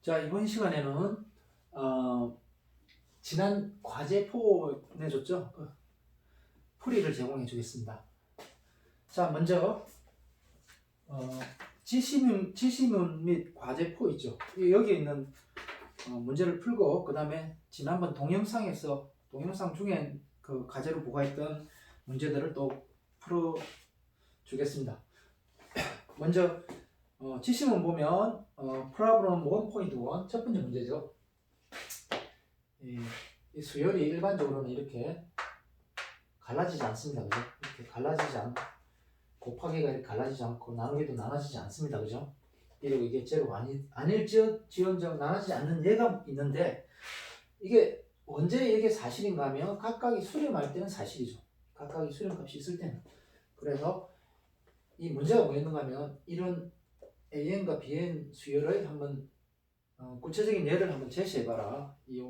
자, 이번 시간에는 지난 과제포 내줬죠? 그 풀이를 제공해 주겠습니다. 자, 먼저 지시문 및 과제포 있죠? 여기에 있는 문제를 풀고 그 다음에 지난번 동영상 중에 그 과제로 부과했던 문제들을 또 풀어 주겠습니다. 먼저 지시문 보면 problem 1.1 첫 번째 문제죠. 이 수열이 일반적으로는 이렇게 갈라지지 않습니다. 그죠? 이렇게 갈라지지 않고 곱하기가 이렇게 갈라지지 않고 나누기도 나눠지지 않습니다. 그죠? 비록 이게 제로가 아닐지언정 나눠지지 않는 예가 있는데 이게 언제 이게 사실인가 하면 각각이 수렴할 때는 사실이죠. 각각이 수렴값이 있을 때는. 그래서 이 문제가 뭐였는가 하면 이런 AN과 BN 수열을 한번 구체적인 예를 한번 제시해봐라. 이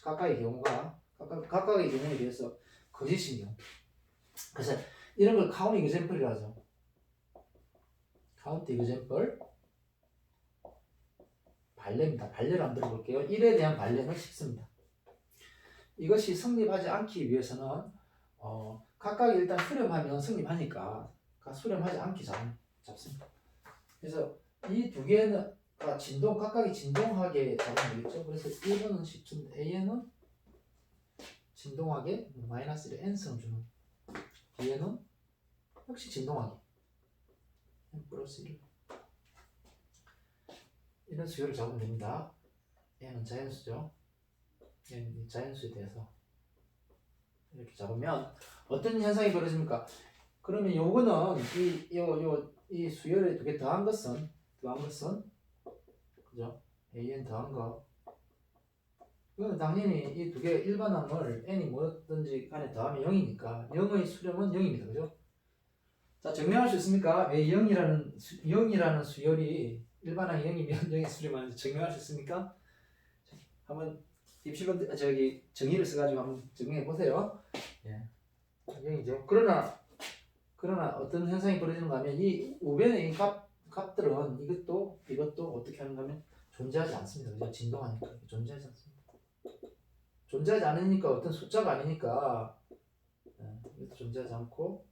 각각의 경우에 대해서 거짓인 경우. 그래서 이런 걸 카운트 example이라 하죠. 카운트 example 발례입니다. 발례를 한번 들어볼게요. 1에 대한 발례는 쉽습니다. 이것이 성립하지 않기 위해서는 각각이 일단 수렴하면 성립하니까 수렴하지 않게 잡습니다. 그래서 이 두 개는 각각이 진동하게 잡으면 되겠죠. 그래서 1번은 쉽습니다. AN은 진동하게 마이너스 1에 n승을 주는, B에는 역시 진동하게 n 플러스 1 이런 수열을 잡으면 됩니다. n은 자연수죠. n 자연수에 대해서 이렇게 잡으면 어떤 현상이 벌어집니까? 그러면 요거는 이 수열에 두 개 더한 것은 그죠? an 더한 거 이거는 당연히 이 두 개의 일반항을 n이 뭐든지 간에 더하면 0이니까 0의 수렴은 0입니다. 그죠? 자, 증명할 수 있습니까? 왜 0이라는 수열이 일반항이 0이면 0의 수렴하는지 증명할 수 있습니까? 한번 입시본 정의를 써가지고 한번 증명해 보세요. 예. 0이죠. 그러나 어떤 현상이 벌어지는가 하면 이 우변의 값들은 이것도 어떻게 하는가 하면 존재하지 않습니다. 그죠? 진동하니까 존재하지 않습니다. 존재하지 않으니까 어떤 숫자가 아니니까 이것도 존재하지 않고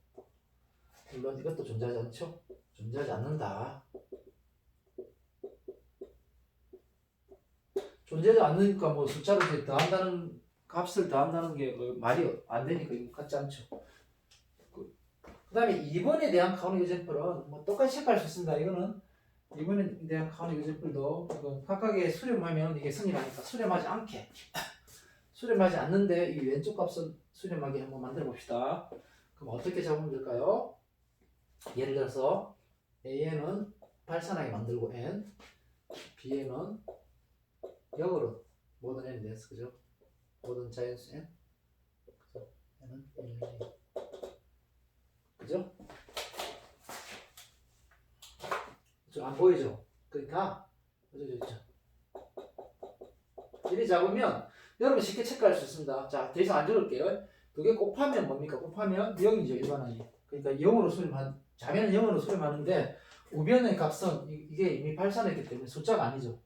물론 이것도 존재하지 않죠. 존재하지 않는다. 존재하지 않으니까 뭐 숫자를 더한다는 값을 더한다는 게 말이 안 되니까 이거 같지 않죠. 그 다음에 2번에 대한 카운트 example은 뭐 똑같이 체크할 수 있습니다. 이거는 2번에 대한 카운트 example도 각각의 수렴하면 이게 성립하니까 수렴하지 않는데 이 왼쪽 값은 수렴하게 한번 만들어 봅시다. 그럼 어떻게 잡으면 될까요? 예를 들어서 AN은 발산하게 만들고 N, BN은 역으로 모든 N에 대해서 그죠? 모든 자연수 N, 그죠? N은 1, 2, 그죠? 안 보이죠? 그러니까 그죠? 이리 잡으면 여러분 쉽게 체크할 수 있습니다. 자, 더 이상 안 적을게요. 두 개 곱하면 뭡니까? 곱하면 0이죠, 일반항이. 그러니까 0으로 자면은 0으로 수렴하는데 우변의 값은 이게 이미 발산했기 때문에 숫자가 아니죠.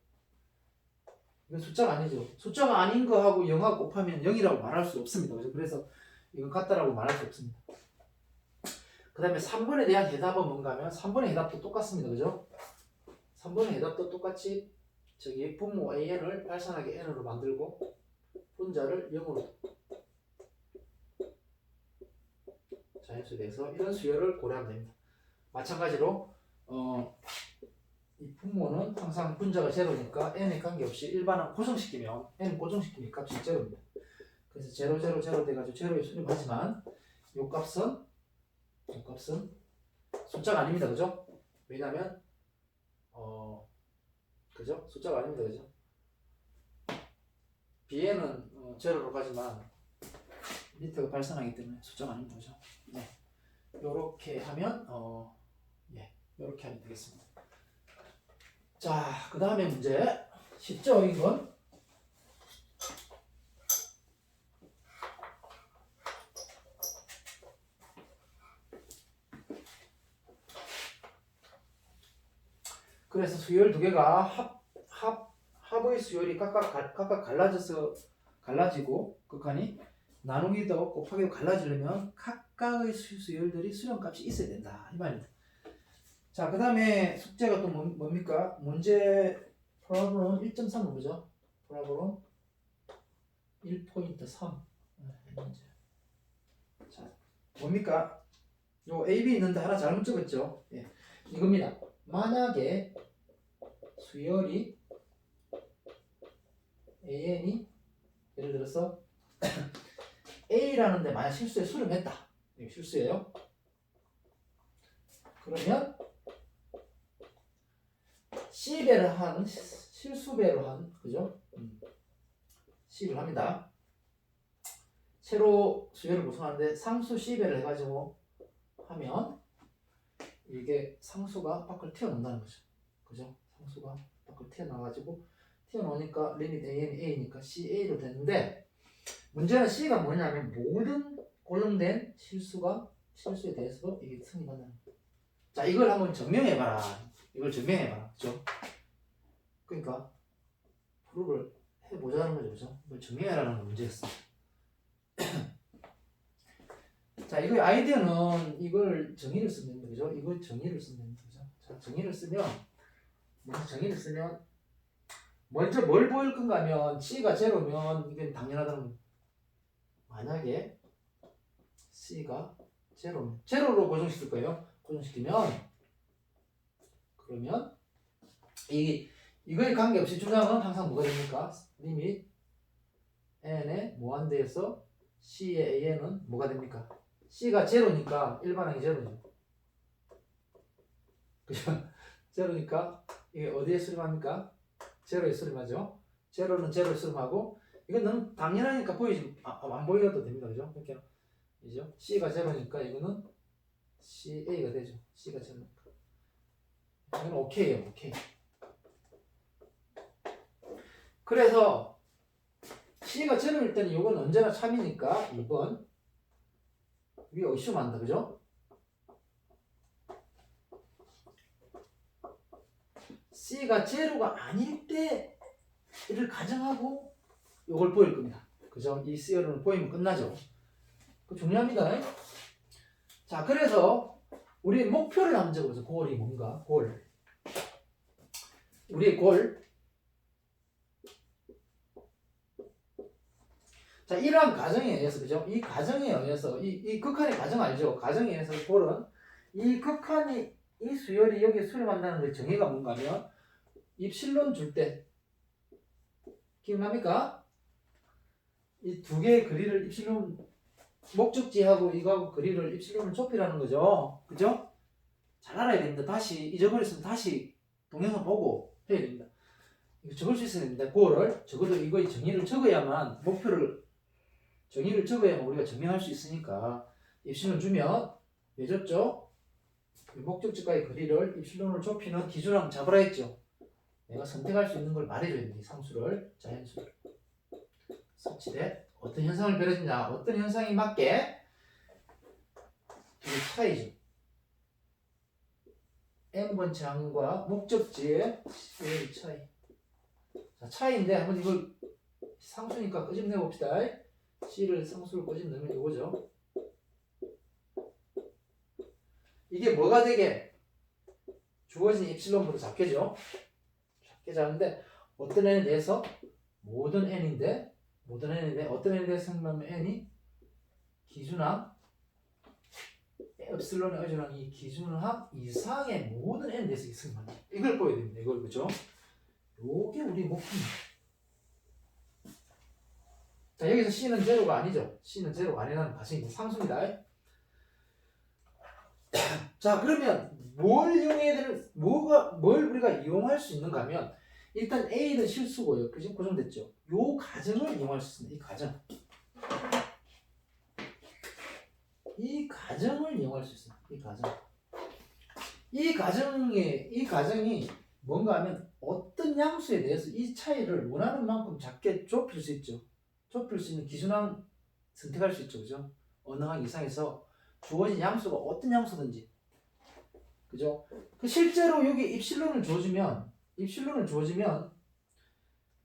이건 숫자가 아니죠. 숫자가 아닌 거하고 0하고 곱하면 0이라고 말할 수 없습니다. 그래서 이건 같다라고 말할 수 없습니다. 그 다음에 3번에 대한 해답은 뭔가 하면 3번의 해답도 똑같습니다. 그죠? 3번의 해답도 똑같이 분모 AN을 발산하게 N으로 만들고 분자를 0으로 자연수에 대해서 이런 수열을 고려하면 됩니다. 마찬가지로 이 분모는 항상 분자가 제로니까 n에 관계없이 일반항 고정시키면 n 고정시키니까 값이 제로입니다. 그래서 0, 0, 0 돼가지고 제로에 수렴하지만 이 값은 숫자가 아닙니다. 그죠? 왜냐면 그죠? 숫자가 아닙니다. 그죠? bn은 제로로 가지만 밑에가 발산하기 때문에 숫자가 아닙니다. 그죠? 네. 요렇게 하면 요렇게 하면 되겠습니다. 자, 그 다음에 문제 쉽죠? 이건 그래서 수열 두 개가 합의 수열이 각각 갈라지고 극한이 나누기도 곱하기도 갈라지려면 각각의 수열들이 수렴값이 있어야 된다 이 말입니다. 자, 그 다음에 숙제가 또 뭡니까? 문제 프로블럼 1.3 보죠. 프로블럼 1.3 문제. 자, 뭡니까? 요 A, B 있는데 하나 잘못 적었죠? 예, 이겁니다. 만약에 수열이 AN이 예를 들어서 A라는데 만약 실수에 수렴했다. 이게 실수예요. 그러면 C배를 한 실수배로 한 그죠? C를 합니다. 새로 수열을 구성하는데 상수 C배를 해가지고 하면 이게 상수가 밖을 튀어나온다는 거죠. 그죠? 상수가 밖을 튀어나와가지고 튀어나오니까 리밋 AN이 A니까 CA로 됐는데 문제는 C가 뭐냐면 모든 고정된 실수에 대해서도 이게 성립한다는 거예요. 자, 이걸 한번 증명해봐라. 이걸 증명해봐라. 그죠? 그러니까 프로브를 해보자는 거죠. 그죠? 이걸 증명해라는 문제였어. 자, 이거 아이디어는 이걸 정의를 쓰면 됩니다. 그죠? 이걸 정의를 쓰면 됩니다. 그죠? 자, 정의를 쓰면 먼저 뭘 보일 건가 하면 C가 제로면 이게 당연하다는 거예요. 만약에 C가 제로로 고정시킬 거예요. 고정시키면 그러면 이거에 관계없이 주장은 항상 뭐가 됩니까? 리밋 n의 무한대에서 C의 AN은 뭐가 됩니까? C가 제로니까 일반항이 제로죠. 그죠? 제로니까 이게 어디에 수렴합니까? 제로에 수렴하죠. 제로는 제로에 수렴하고 이건 너무 당연하니까 안 보여도 됩니다. 그죠? 이렇게 이죠? C가 제로니까 이거는 CA가 되죠. C가 제로니까 이건 오케이예요. 오케이. 그래서 C가 제로일 때는 이건 언제나 참이니까 2번 위에 의심한다. 그죠? C가 제로가 아닐 때를 가정하고 이걸 보일 겁니다. 그죠? 이 C열은 보이면 끝나죠. 그 중요합니다. 자, 그래서 우리 목표를 한번 적어보죠. 골이 뭔가? 골. 우리의 골. 자, 이러한 가정에 의해서, 그죠? 이 가정에 의해서, 이 극한의 가정 알죠? 가정에 의해서 골은, 이 극한이, 이 수열이 여기에 수렴한다는 그 정의가 뭔가 하면, 입실론 줄 때, 기억납니까? 이 두 개의 거리를 입실론, 목적지하고 이거하고 거리를 입실론을 좁히라는 거죠. 그죠? 잘 알아야 됩니다. 다시, 잊어버렸으면 다시 동영상 보고 해야 됩니다. 이거 적을 수 있어야 됩니다. 골을, 적어도 이거의 정의를 적어야만 정의를 적어야만 우리가 증명할 수 있으니까 입실론 주면 왜 줬죠? 목적지과의 거리를 입실론을 좁히는 기준항 잡으라 했죠. 내가 선택할 수 있는 걸 말해줘야 됩니다. 상수를, 자연수를. 서치대 어떤 현상을 벌여주냐, 어떤 현상이 맞게 이게 차이죠. n번째 항과 목적지의 차이. 자, 차이인데 한번 이걸 상수니까 끄집내 봅시다. C를 상수를 끄집내면 이거죠. 이게 뭐가 되게 주어진 입실론보다 작게죠. 작게 자는데 어떤 n에 대해서 모든 n인데 어떤 n에 대해서 생각하면 n이 기준항 엡실론의 의존항 이 기준항 이상의 모든 n에 대해서 생각합니다. 이걸 보여야 됩니다. 이걸 그죠? 요게 우리 목표입니다. 자, 여기서 C는 제로가 아니죠. C는 제로가 아니라는 가정이 상수입니다. 자, 그러면 뭘 우리가 이용할 수 있는가 하면 일단 A는 실수고요. 그죠? 고정됐죠. 요 가정을 이용할 수 있습니다. 이 가정을 이용할 수 있습니다. 이 가정이 뭔가 하면 어떤 양수에 대해서 이 차이를 원하는 만큼 작게 좁힐 수 있죠. 좁힐 수 있는 기준항 선택할 수 있죠. 그죠? 어느 항 이상에서 주어진 양수가 어떤 양수든지. 그죠? 실제로 여기 입실론을 주어지면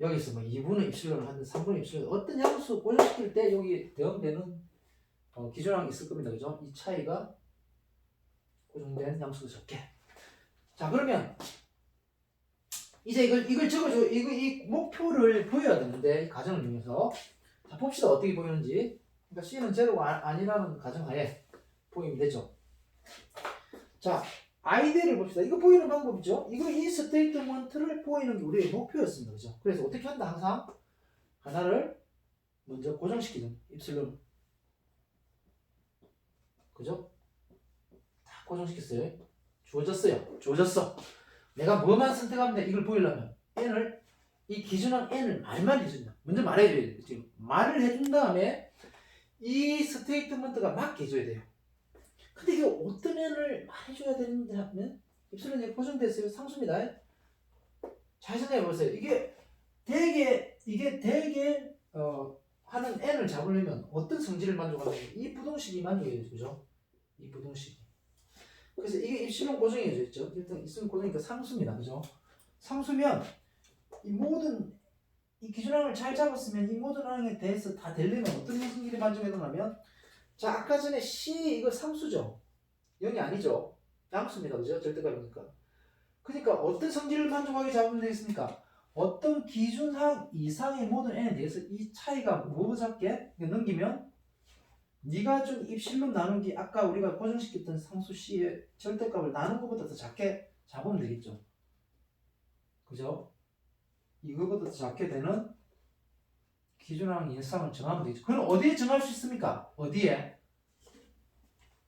여기서 뭐 2분의 입실론을 하든 3분의 입실론 어떤 양수 고정시킬 때 여기 대응되는 기준항이 있을 겁니다. 그죠? 이 차이가 고정된 양수가 적게. 자, 그러면 이제 이걸 적어줘. 이 목표를 보여야 되는데 이 가정을 이용해서 자, 봅시다. 어떻게 보이는지. 그러니까 C는 제로가 아니라는 가정하에 보이면 되죠. 자, 아이디를 봅시다. 이거 보이는 방법이죠. 이 스테이트먼트를 보이는 게 우리의 목표였습니다. 그죠? 그래서 어떻게 한다? 항상 하나를 먼저 고정시키는 입술로. 그죠? 다 고정시켰어요. 주어졌어. 내가 뭐만 선택하면 돼? 이걸 보이려면 n을 이 기준항 n을 말만 해준다. 먼저 말해줘야 돼요. 지금 말을 해준 다음에 이 스테이트먼트가 맞게 해줘야 돼요. 근데 이게 어떤 n을 말해줘야 되는지 하면 입술은 고정됐어요. 상수입니다. 잘 생각해 보세요. 이게 대개 하는 n을 잡으려면 어떤 성질을 만족하냐면 이 부동식이 만족해야 되죠. 이 부동식이. 그래서 이게 입실론 고정이어져 있죠. 일단 입실론 고정이니까 상수입니다. 그죠? 상수면 이 모든 이 기준항을 잘 잡았으면 이 모든 항에 대해서 다 되려면 어떤 성질이 만족해야 되냐면 자, 아까 전에 C 이거 상수죠. 0이 아니죠. 양수입니다. 그죠? 절대값이니까. 그러니까 어떤 성질을 만족하게 잡으면 되겠습니까? 어떤 기준항 이상의 모든 n에 대해서 이 차이가 뭐 잡게 넘기면 네가 준 입실론 나누기 아까 우리가 고정시켰던 상수 C의 절대값을 나눈 것보다 더 작게 잡으면 되겠죠. 그죠? 이거보다 더 작게 되는 기준항 이상을 정하면 되겠죠. 그럼 어디에 정할 수 있습니까? 어디에?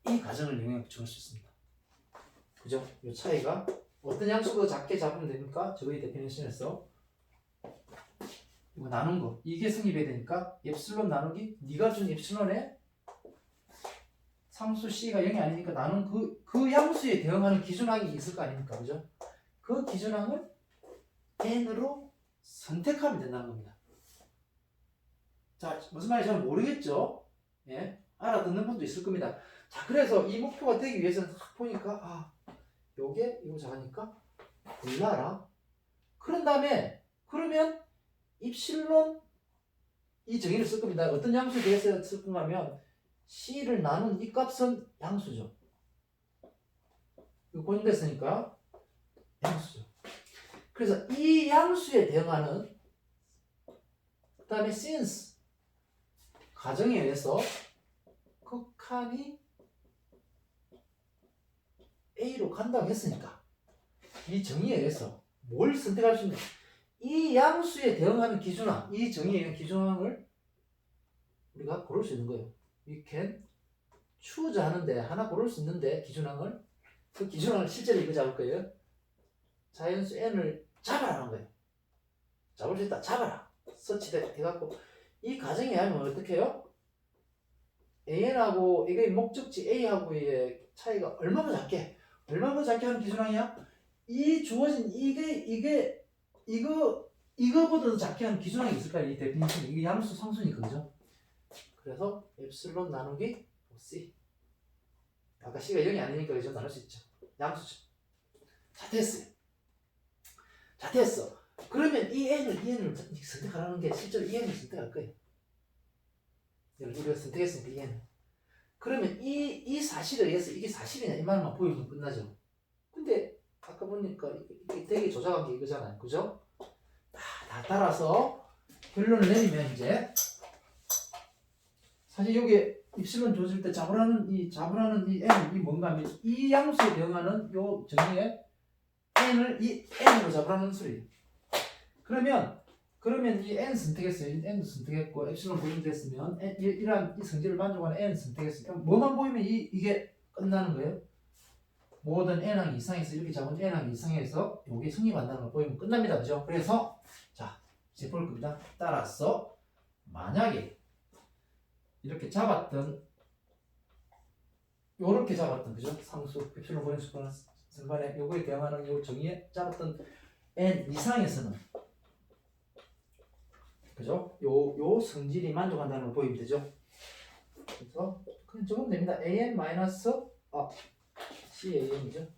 이 가정을 이용해 정할 수 있습니다. 그죠? 이 차이가 어떤 양수보다 작게 잡으면 됩니까? 저희 데피니션에서 이거 나눈 거 이게 성립해야 되니까 엡실론 나누기 네가 준 엡실론에 상수 C가 0이 아니니까 나는 그 양수에 대응하는 기준항이 있을 거 아닙니까? 그죠? 그 기준항을 n으로 선택하면 된다는 겁니다. 자, 무슨 말인지 잘 모르겠죠? 예? 알아듣는 분도 있을 겁니다. 자, 그래서 이 목표가 되기 위해서는 딱 보니까 요게 이거 작으니까 골라라. 그런 다음에 그러면 입실론 이 정의를 쓸 겁니다. 어떤 양수에 대해서 쓸 건가 하면 C를 나눈 이 값은 양수죠. 이거 고정됐으니까 양수죠. 그래서 이 양수에 대응하는 그 다음에 since 가정에 의해서 극한이 A로 간다고 했으니까 이 정의에 의해서 뭘 선택할 수 있냐 이 양수에 대응하는 기준항 이 정의에 의한 기준항을 우리가 고를 수 있는 거예요. We can choose 하는데 하나 고를 수 있는데 기준항을 그 기준항을 실제로 이거 잡을 거예요. 자연수 n을 잡아라는 거예요. 잡을 수 있다. 잡아라. 서치돼갖고 이 가정에 하면 어떻게 해요? an하고 이게 목적지 a하고의 차이가 얼마나 작게 하는 기준항이야? 이 주어진 이거보다 더 작게 하는 기준항이 있을까요? 이 데피니션 이게 양수 상수니까 그죠? 그래서 엡실론 나누기 C 아까 C가 0이 아니니까 그죠? 나눌 수 있죠. 양수죠. 자, 됐어. 그러면 이 n을 선택하라는 게 실제로 이 n을 선택할 거예요. 우리가 선택했으니까 이 n을. 그러면 이 사실에 의해서 이게 사실이냐 이 말만 보이면 끝나죠. 근데 아까 보니까 이게 되게 조작한 게 이거잖아요. 그죠? 다 따라서 결론을 내리면 이제 사실 여기 입실론 조질 때 잡으라는 이 n이 뭔가 하면 이 양수에 대응하는 요 정의에 n을 이 n으로 잡으라는 소리예요. 그러면 이 n 선택했어요. n도 선택했고 엡실론 고정됐으면 이러한 이 성질을 만족하는 n 선택했으니까 뭐만 보이면 이게 끝나는 거예요. 모든 n항 이상에서 이렇게 잡은 n항 이상에서 이게 성립한다는 걸 보이면 끝납니다. 그죠? 그래서 자 이제 볼 겁니다. 따라서 만약에 이렇게 잡았던 요렇게 잡았던 그죠? 상수 엡실론 고정수는 선반에 요거에 대응하는 요 정의에 잡았던 n 이상에서는 그죠? 요 성질이 만족한다는 걸 보이면 되죠? 그래서 그냥 적으면 됩니다. an 마이너스 can이죠?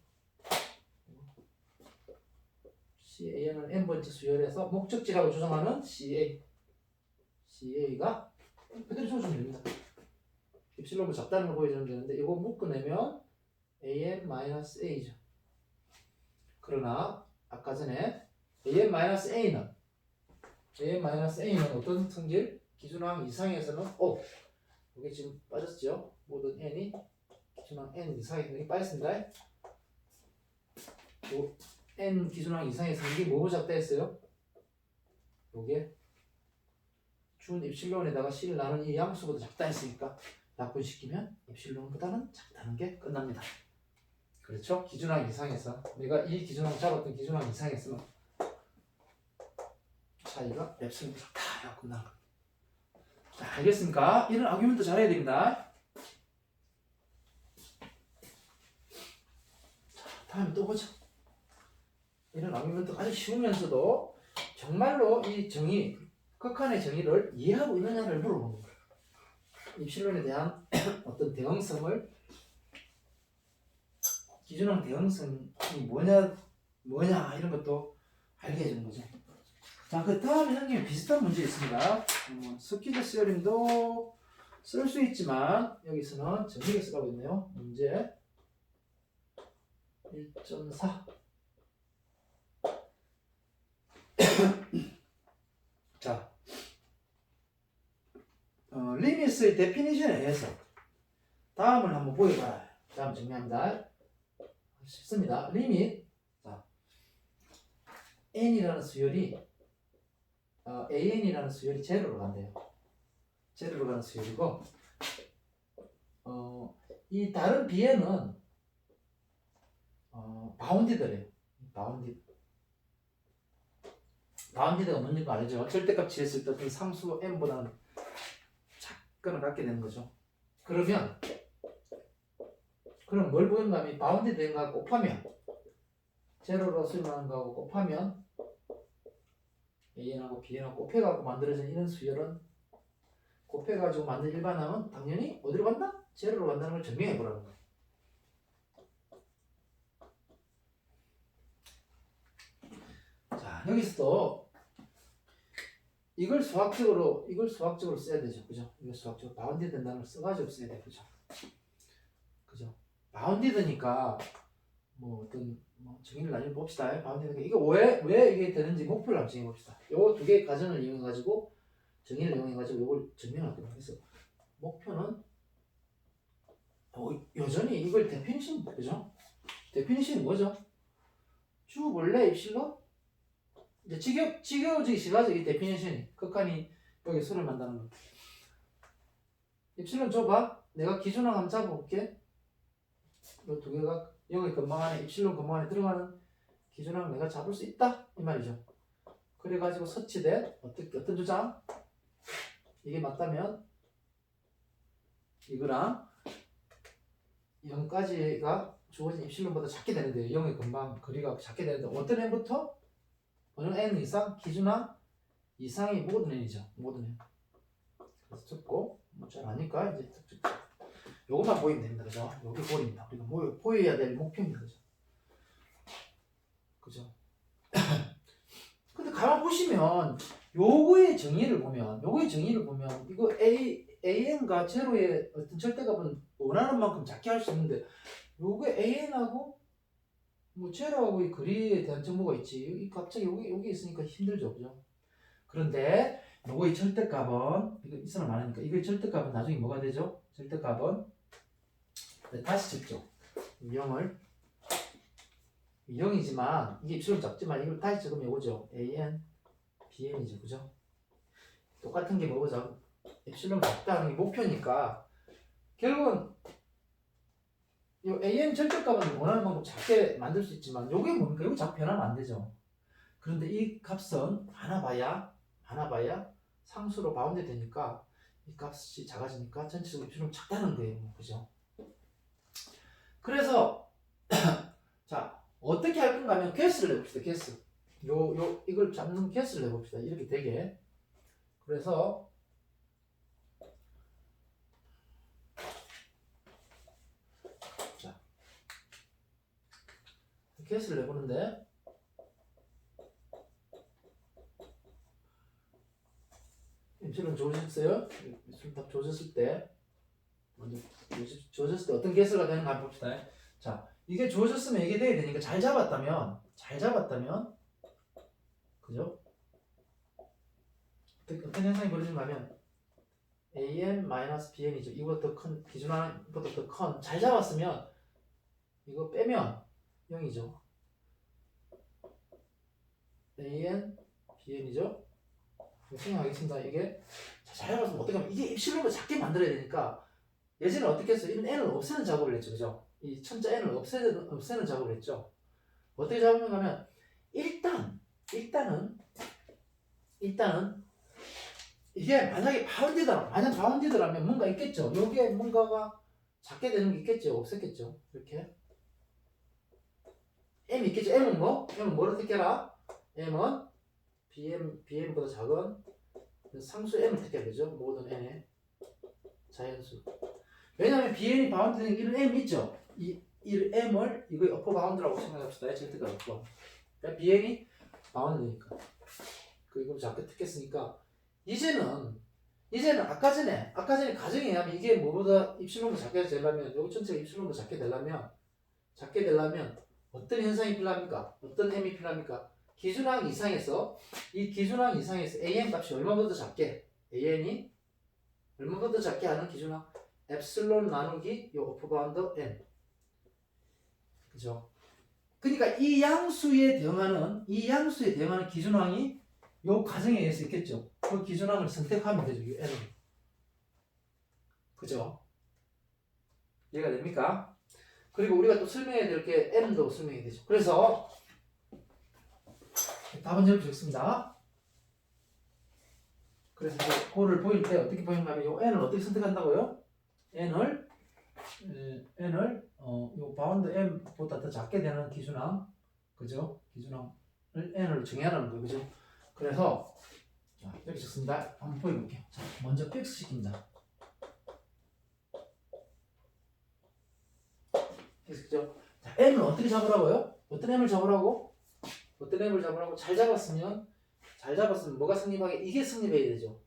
CAN을 n번째 수열해서 목적지라고 주장하는 CA가 그대로 적어주면 됩니다. 입실론을 작다는 걸 보여주면 되는데 이거 묶어내면 AN-A죠. 그러나 아까 전에 AN-A는 어떤 성질? 기준항 이상에서는 이게 지금 빠졌죠? 모든 n이 기준항 n 이상에 여기 빠졌습니다. n 기준항 이상의 성질이 뭐뭐 작다 했어요? 요게 준 입실론에다가 C를 나눈 이 양수보다 작다 했으니까 약분시키면 입실론보다는 작다는 게 끝납니다. 그렇죠? 기준항 이상에서 내가 이 기준항 잡았던 기준항 이상에서는 차이가 랩슬보다 작다. 야 끝나는 겁니다. 자, 알겠습니까? 이런 아규멘트 잘해야 됩니다. 자, 다음에 또 보죠. 이런 아규멘트 아주 쉬우면서도 정말로 이 정의, 극한의 정의를 이해하고 있느냐를 물어보는 거예요. 입실론에 대한 어떤 대응성을, 기준항 대응성이 뭐냐 이런 것도 알게 해주는 거죠. 자, 그 다음에 형님 비슷한 문제 있습니다. 스퀴즈 시어링도 쓸 수 있지만 여기서는 정의를 쓰라고 있네요. 문제 1.4. 자, 리미스의 데피니션에 의해서 다음을 한번 보여봐요. 다음 정리합니다. 쉽습니다. 리밋, 자, n이라는 수열이 an이라는 수열이 제로로 간대요. 제로로 가는 수열이고, 이 다른 bn은 바운디드래요. 바운디드가 뭔지 알죠? 절대값 지했을 때 어떤 상수 n보다는 작거나 같게 되는 거죠. 그럼 뭘 보인가 하면 바운디드 n과 곱하면 제로로 수렴하는 거하고 곱하면 an하고 bn하고 곱해가지고 만들어진 이런 수열은 곱해가지고 만든 일반항은 당연히 어디로 간다? 제로로 간다는 걸 증명해 보라는 거예요. 자, 여기서도 이걸 수학적으로 써야 되죠. 그죠? 이걸 수학적으로 바운디드 된다는 걸 써가지고 써야 돼. 그죠? 바운디드니까 어떤 정의를 나중에 봅시다. 바운디드 이거 왜 이게 되는지 목표를 한번 정해 봅시다. 요 두 개의 가정을 이용해 가지고 정의를 이용해 가지고 이걸 증명할 거예요. 그래서 목표는 여전히 이걸 데피니션, 그죠? 데피니션이 뭐죠? 주 원래 입실로 이제 지겨워지기 싫어하죠. 이 데피니션이 극한이 여기 수를 만다는 거. 입실론 줘봐. 내가 기준항 한번 잡아볼게. 이 두 개가 여기 근방 안에 입실론 근방 안에 들어가는 기준항 내가 잡을 수 있다 이 말이죠. 그래가지고 서치된 어떤 주장? 이게 맞다면 이거랑 0까지가 주어진 입실론보다 작게 되는데요. 0의 근방 거리가 작게 되는데 어떤 n부터? 어느 n 이상 기준항 이상이 모든 n이죠. 모든 n. 그래서 적고 잘 아니까 이제 요것만 보이면 됩니다. 그죠? 여기 볼입니다. 우리가 보여야 될 목표입니다. 그죠? 그죠? 근데 가만 보시면 요거의 정의를 보면 이거 an과 제로의 어떤 절대값은 원하는 만큼 작게 할 수 있는데 요게 an하고 제로하고의 거리에 대한 정보가 있지. 갑자기 여기 있으니까 힘들죠. 그죠? 그런데 요거의 절대값은 이거 있으면 많으니까 이거의 절대값은 나중에 뭐가 되죠? 절대값은 다시 적죠. 0이지만 이게 입술은 작지만 이걸 다시 적으면 이거죠. an, bn이죠. 그죠? 똑같은 게 뭐죠? 엡실론 작다는 게 목표니까 결국은 이 an 절대값은 원하는 만큼 작게 만들 수 있지만 요게 뭡니까? 이거 자꾸 변하면 안 되죠. 그런데 이 값은 하나 봐야 상수로 바운드 되니까 이 값이 작아지니까 전체적으로 엡실론 작다는 거예요. 그죠? 그래서 자, 어떻게 할 건가 하면 개수를 내봅시다. 개수. 이걸 잡는 개수를 내봅시다. 이렇게 되게. 그래서 자, 개수를 내보는데 입실론 조졌어요? 입실론 딱 조졌을 때 먼저 조졌을 때 어떤 개수가 되는가 한번 봅시다. 자, 이게 조졌으면 이게 돼야 되니까 잘 잡았다면 그죠? 어떤 현상이 벌어지는가 하면 an-bn이죠. 이보다 더 큰 기준하나보다 더 큰 잘 잡았으면 이거 빼면 0이죠. an, bn이죠. 생각하겠습니다. 이게 잘 잡았으면 어떻게 하면 이게 입실론을 작게 만들어야 되니까 예전에 어떻게 했어요? 이런 n을 없애는 작업을 했죠. 그죠? 이 천자 n을 없애는 작업을 했죠. 어떻게 잡으면 하면 일단은 이게 만약 바운디드라면 뭔가 있겠죠. 여기에 뭔가가 작게 되는 게 있겠죠. 없었겠죠. 이렇게 m이 있겠죠. m은 뭐? m은 뭐를 택해라? m은 bm보다 작은 상수 m을 택해야 되죠. 모든 n의 자연수. 왜냐하면 bn이 바운드된 이런 m이 있죠. 이 m을 이거 어퍼 바운드라고 생각합시다. z가 어퍼. 그러니까 bn이 바운드니까. 이거 작게 택했으니까 이제는 아까 전에 가정에 의하면 이게 뭐보다 입실론도 작게 되려면 여기 전체가 입실론도 작게 되려면 어떤 현상이 필요합니까? 어떤 m이 필요합니까? 기준항 이상에서 an 값이 얼마보다 작게 an이 얼마보다 작게 하는 기준항 엡실론 나누기 요 어퍼 바운드 n. 그죠? 그러니까 이 양수에 대응하는 기준항이 요 과정에 의해서 있겠죠. 그 기준항을 선택하면 되죠. 이 n을. 그죠? 이해가 됩니까? 그리고 우리가 또 설명해야 될 게 n도 설명해야 되죠. 그래서 답은 이렇게 적습니다. 그래서 그거를 보일 때 어떻게 보이는가 하면 요 n을 어떻게 선택한다고요? n을 요 바운드 m보다 더 작게 되는 기준항, 그죠? 기준항을 n을 정의하라는 거예요. 그죠? 그래서 자, 이렇게 적습니다. 한번 보여볼게요. 자, 먼저 픽스 시킵니다. 그죠? 자, m을 어떻게 잡으라고요? 어떤 m을 잡으라고? 잘 잡았으면 뭐가 성립하게? 이게 성립해야 되죠.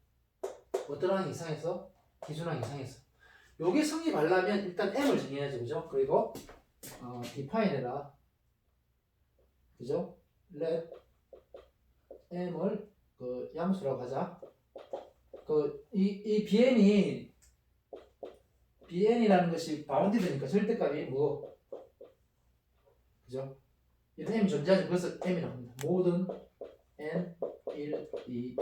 어떤 항 이상에서? 기준항 이상에서. 요게 성립하려면 일단 m을 정해야죠. 그죠? 그리고 define해라. 그죠? let m을 그 양수라고 하자. 이 bn이라는 것이 바운디드니까 절대값이 뭐, 그죠? 이런 m이 존재하죠. 그래서 m이라고 합니다. 모든 n 1, 2,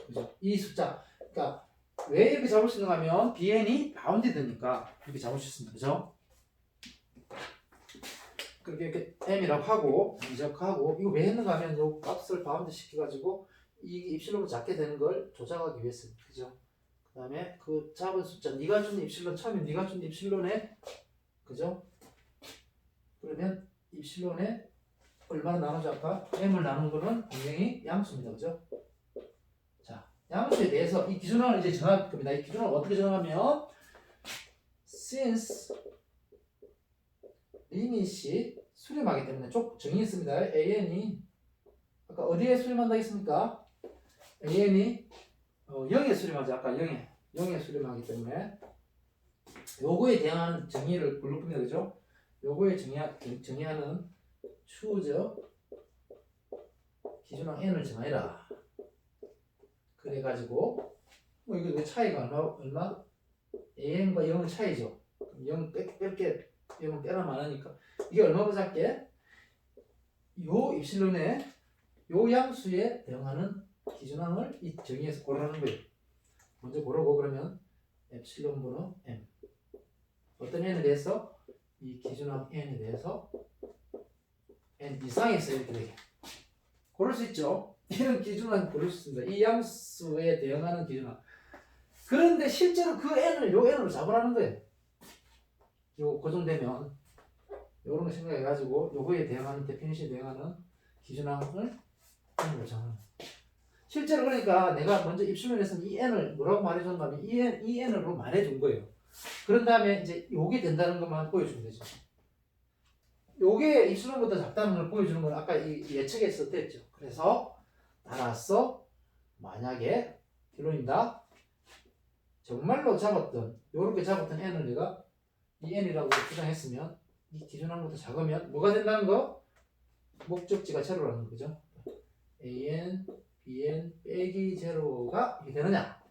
그죠? 이 숫자. 그러니까 왜 이렇게 잡을 수 있는가 하면 bn이 바운디드니까 이렇게 잡을 수 있습니다. 그죠? 그렇게 이렇게 m이라고 하고 이적하고 이거 왜 했는가 하면 요 값을 바운드 시켜가지고 이 입실론을 작게 되는 걸 조작하기 위해서입니다. 그죠? 그 다음에 그 잡은 숫자 네가 준 입실론 처음에 네가 준 입실론에 그죠? 그러면 입실론에 얼마나 나누죠? 아까 m을 나눈 거는 분명히 양수입니다. 그죠? 자, 양수에 대해서 이 기준항을 이제 정할 겁니다. 이 기준항을 어떻게 정하면 since 리밋이 수렴하기 때문에 정의했습니다. an이 아까 어디에 수렴한다 했습니까? an이 0에 수렴하죠. 아까 0에 수렴하기 때문에 요거에 대항하는 정의를 부를 겁니다. 그죠? 요거에 정의하는 choose 기준항 n을 정해라. 그래가지고 뭐 이거 차이가 얼마? an과 0은 차이죠. 그럼 0 뺄게 0은 빼라 많으니까 이게 얼마보다 작게? 요 입실론에 요 양수에 대응하는 기준항을 이 정의에서 고르는 거예요. 먼저 고르고 그러면 엡실론 번호 m 어떤 n에 대해서? 이 기준항 n에 대해서 n 이상에서 이렇게 되게 고를 수 있죠. 이런 기준항 고를 수 있습니다. 이 양수에 대응하는 기준항. 그런데 실제로 그 n을 요 n으로 잡으라는 거예요. 요 고정되면 요런 거 생각해가지고 요거에 대응하는 데피니션에 대응하는 기준항을 n으로 정하는 거예요. 실제로 그러니까 내가 먼저 입술면에서는 이 n을 뭐라고 말해줬냐면 이 n으로 말해준 거예요. 그런 다음에 이제 요게 된다는 것만 보여주면 되죠. 요게 입술론보다 작다는 걸 보여주는 건 아까 이 예측에서 됐죠. 그래서 따라서 만약에 결론입니다. 정말로 잡았던 요렇게 잡았던 n을 내가 이 n이라고 주장했으면 이 기준항보다 작으면 뭐가 된다는 거? 목적지가 제로라는 거죠. an, bn 빼기 제로가 이게 되느냐?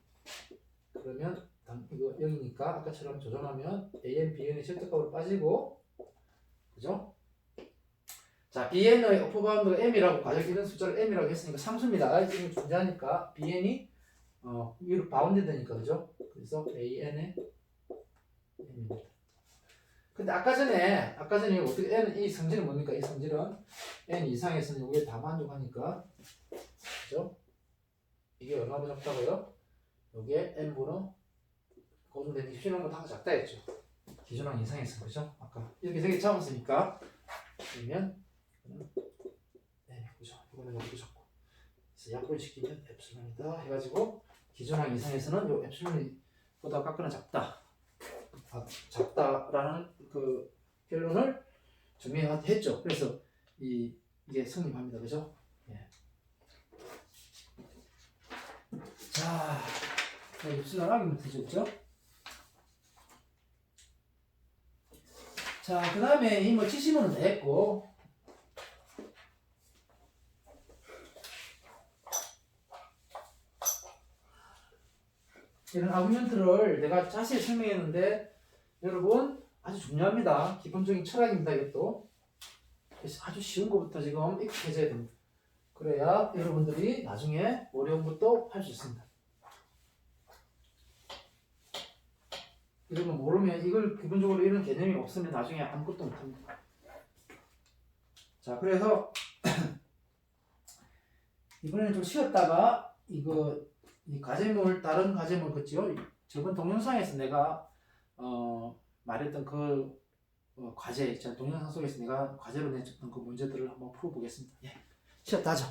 그러면 이거 0이니까 아까처럼 조정하면 an, bn이 절대값으로 빠지고, 그죠? 자, bn의 어퍼 바운드가 m이라고 가정기는 숫자를 m이라고 했으니까 상수입니다. 지금 존재하니까 bn이 위로 바운드 되니까, 그죠? 그래서 an의 m입니다. 근데 아까 전에 어떻게 n 이 성질은 뭡니까? 이 성질은 n 이상에서는 이게 다 만족하니까, 그죠? 이게 얼마나 작다고요? 여기에 n분의 고정된 기준항보다 다 작다 했죠. 기준항 이상에서, 그죠? 아까 이렇게 세 개 잡았으니까 그러면 네, 그죠? 이거는 여기도 작고, 그래서 약분시키면 엡실론이다 해가지고 기준항 이상에서는 요 엡실론보다 깎거나 작다. 작다라는 그 결론을 정리했죠. 그래서 이게 성립합니다. 그죠? 예. 자, 입술을 하기부터 되죠. 자, 그 다음에 이 뭐 70원은 다 했고, 이런 아구멘트를 내가 자세히 설명했는데 여러분 아주 중요합니다. 기본적인 철학입니다. 이것도. 그래서 아주 쉬운 것부터 지금 익숙해져야 됩니다. 그래야 여러분들이 나중에 어려운 것도 할 수 있습니다. 이런 거 모르면 이걸 기본적으로 이런 개념이 없으면 나중에 아무것도 못합니다. 자, 그래서 이번에는 좀 쉬었다가 이 과제물 다른 과제물 그죠? 저번 동영상에서 내가 말했던 그 과제 있잖아요. 동영상 속에서 내가 과제로 내줬던 그 문제들을 한번 풀어보겠습니다. 예. 쉬었다 하죠.